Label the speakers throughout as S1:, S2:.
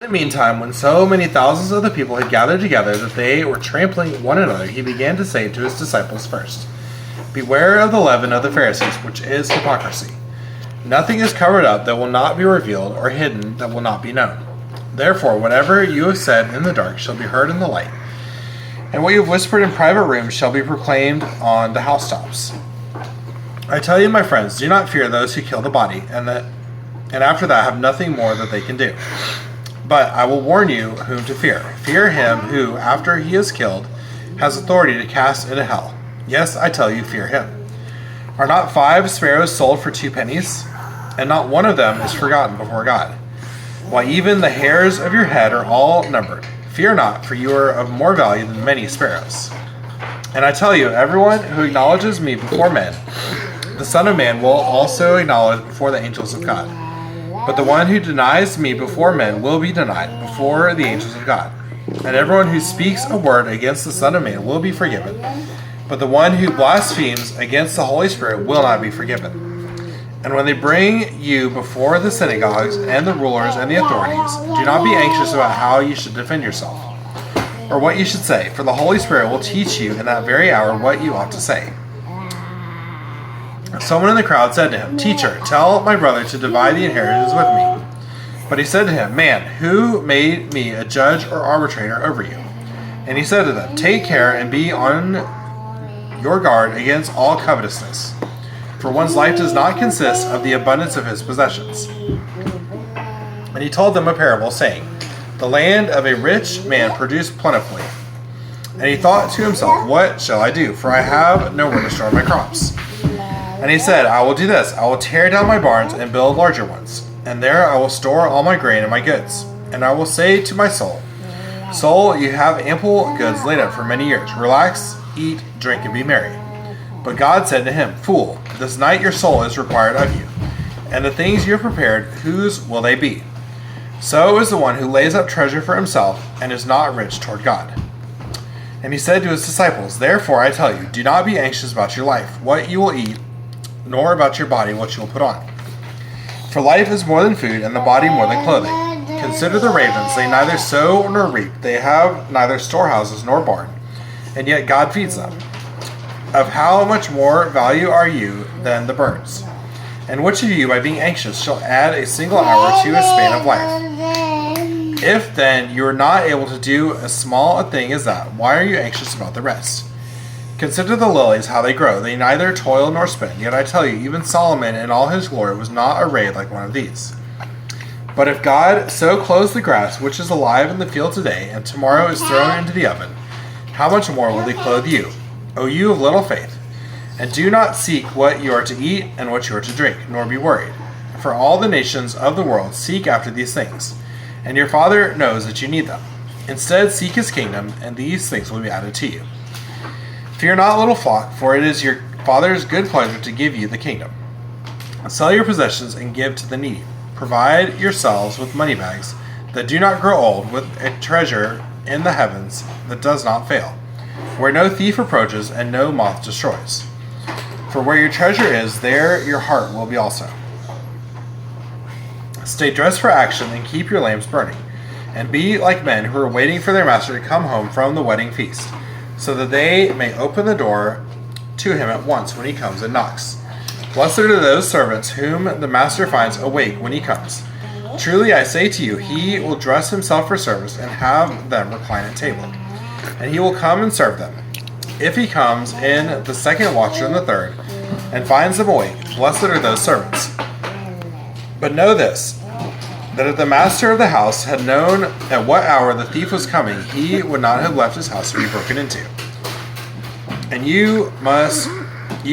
S1: In the meantime, when so many thousands of the people had gathered together that they were trampling one another, he began to say to his disciples first, "Beware of the leaven of the Pharisees, which is hypocrisy. Nothing is covered up that will not be revealed, or hidden that will not be known. Therefore, whatever you have said in the dark shall be heard in the light, and what you have whispered in private rooms shall be proclaimed on the housetops. I tell you, my friends, do not fear those who kill the body, and after that have nothing more that they can do. But I will warn you whom to fear. Fear him who, after he is killed, has authority to cast into hell. Yes, I tell you, fear him. Are not 5 sparrows sold for 2 pennies? And not one of them is forgotten before God. Why, even the hairs of your head are all numbered. Fear not, for you are of more value than many sparrows. And I tell you, everyone who acknowledges me before men, the Son of Man will also acknowledge before the angels of God. But the one who denies me before men will be denied before the angels of God. And everyone who speaks a word against the Son of Man will be forgiven. But the one who blasphemes against the Holy Spirit will not be forgiven. And when they bring you before the synagogues and the rulers and the authorities, do not be anxious about how you should defend yourself, or what you should say, for the Holy Spirit will teach you in that very hour what you ought to say." Someone in the crowd said to him, "Teacher, tell my brother to divide the inheritance with me." But he said to him, "Man, who made me a judge or arbitrator over you?" And he said to them, "Take care and be on your guard against all covetousness, for one's life does not consist of the abundance of his possessions." And he told them a parable, saying, "The land of a rich man produced plentifully. And he thought to himself, 'What shall I do? For I have nowhere to store my crops.' And he said, 'I will do this. I will tear down my barns and build larger ones. And there I will store all my grain and my goods. And I will say to my soul, Soul, you have ample goods laid up for many years. Relax, eat, drink, and be merry.' But God said to him, 'Fool, this night your soul is required of you. And the things you have prepared, whose will they be?' So is the one who lays up treasure for himself and is not rich toward God." And he said to his disciples, "Therefore I tell you, do not be anxious about your life, what you will eat, nor about your body, what you will put on. For life is more than food, and the body more than clothing. Consider the ravens, they neither sow nor reap, they have neither storehouses nor barn, and yet God feeds them. Of how much more value are you than the birds? And which of you, by being anxious, shall add a single hour to a span of life? If then you are not able to do as small a thing as that, why are you anxious about the rest? Consider the lilies, how they grow. They neither toil nor spin. Yet I tell you, even Solomon in all his glory was not arrayed like one of these. But if God so clothes the grass, which is alive in the field today, and tomorrow is thrown into the oven, how much more will he clothe you, O you of little faith? And do not seek what you are to eat and what you are to drink, nor be worried. For all the nations of the world seek after these things, and your Father knows that you need them. Instead, seek his kingdom, and these things will be added to you. Fear not, little flock, for it is your Father's good pleasure to give you the kingdom. Sell your possessions and give to the needy. Provide yourselves with money bags that do not grow old, with a treasure in the heavens that does not fail, where no thief approaches and no moth destroys. For where your treasure is, there your heart will be also. Stay dressed for action and keep your lamps burning, and be like men who are waiting for their master to come home from the wedding feast, so that they may open the door to him at once when he comes and knocks. Blessed are those servants whom the master finds awake when he comes. Truly I say to you, he will dress himself for service and have them recline at table, and he will come and serve them. If he comes in the second watch or in the third, and finds them awake, blessed are those servants. But know this, that if the master of the house had known at what hour the thief was coming, he would not have left his house to be broken into. And you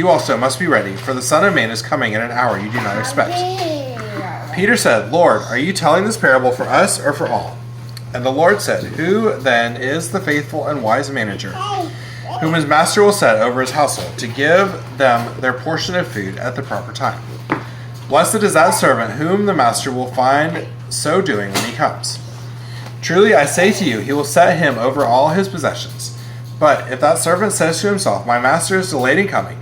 S1: also must be ready, for the Son of Man is coming at an hour you do not expect." Peter said, "Lord, are you telling this parable for us or for all?" And the Lord said, "Who then is the faithful and wise manager, whom his master will set over his household, to give them their portion of food at the proper time? Blessed is that servant whom the master will find so doing when he comes. Truly I say to you, he will set him over all his possessions. But if that servant says to himself, 'My master is delayed in coming,'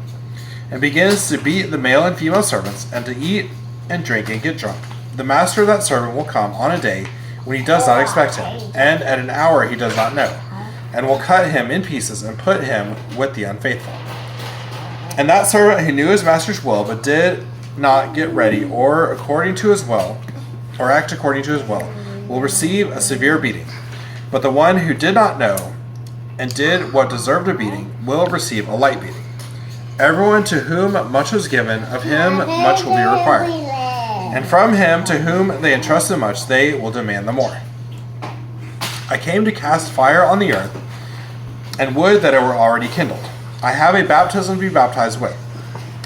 S1: and begins to beat the male and female servants, and to eat and drink and get drunk, the master of that servant will come on a day when he does not expect him, and at an hour he does not know, and will cut him in pieces and put him with the unfaithful. And that servant who knew his master's will, but did not get ready or according to his will, or act according to his will receive a severe beating. But the one who did not know and did what deserved a beating will receive a light beating. Everyone to whom much was given, of him much will be required. And from him to whom they entrusted much, they will demand the more. I came to cast fire on the earth, and would that it were already kindled. I have a baptism to be baptized with,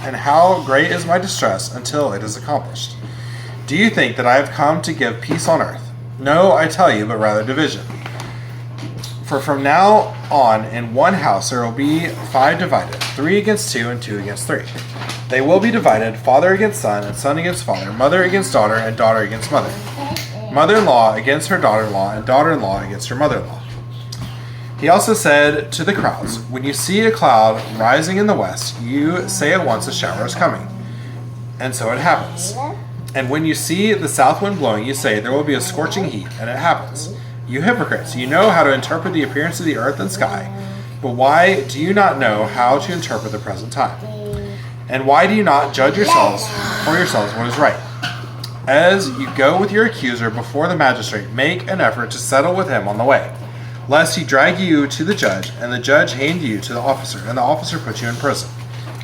S1: and how great is my distress until it is accomplished. Do you think that I have come to give peace on earth? No, I tell you, but rather division. For from now on in one house there will be 5 divided, 3 against 2 and 2 against 3. They will be divided, father against son, and son against father, mother against daughter, and daughter against mother. Mother-in-law against her daughter-in-law, and daughter-in-law against her mother-in-law. He also said to the crowds, when you see a cloud rising in the west, you say at once a shower is coming. And so it happens. And when you see the south wind blowing, you say there will be a scorching heat, and it happens. You hypocrites, you know how to interpret the appearance of the earth and sky, but why do you not know how to interpret the present time? And why do you not judge yourselves for yourselves what is right? As you go with your accuser before the magistrate, make an effort to settle with him on the way, lest he drag you to the judge, and the judge hand you to the officer, and the officer put you in prison.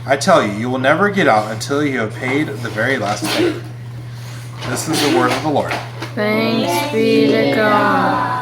S1: I tell you, you will never get out until you have paid the very last penny. This is the word of the Lord.
S2: Thanks be to God.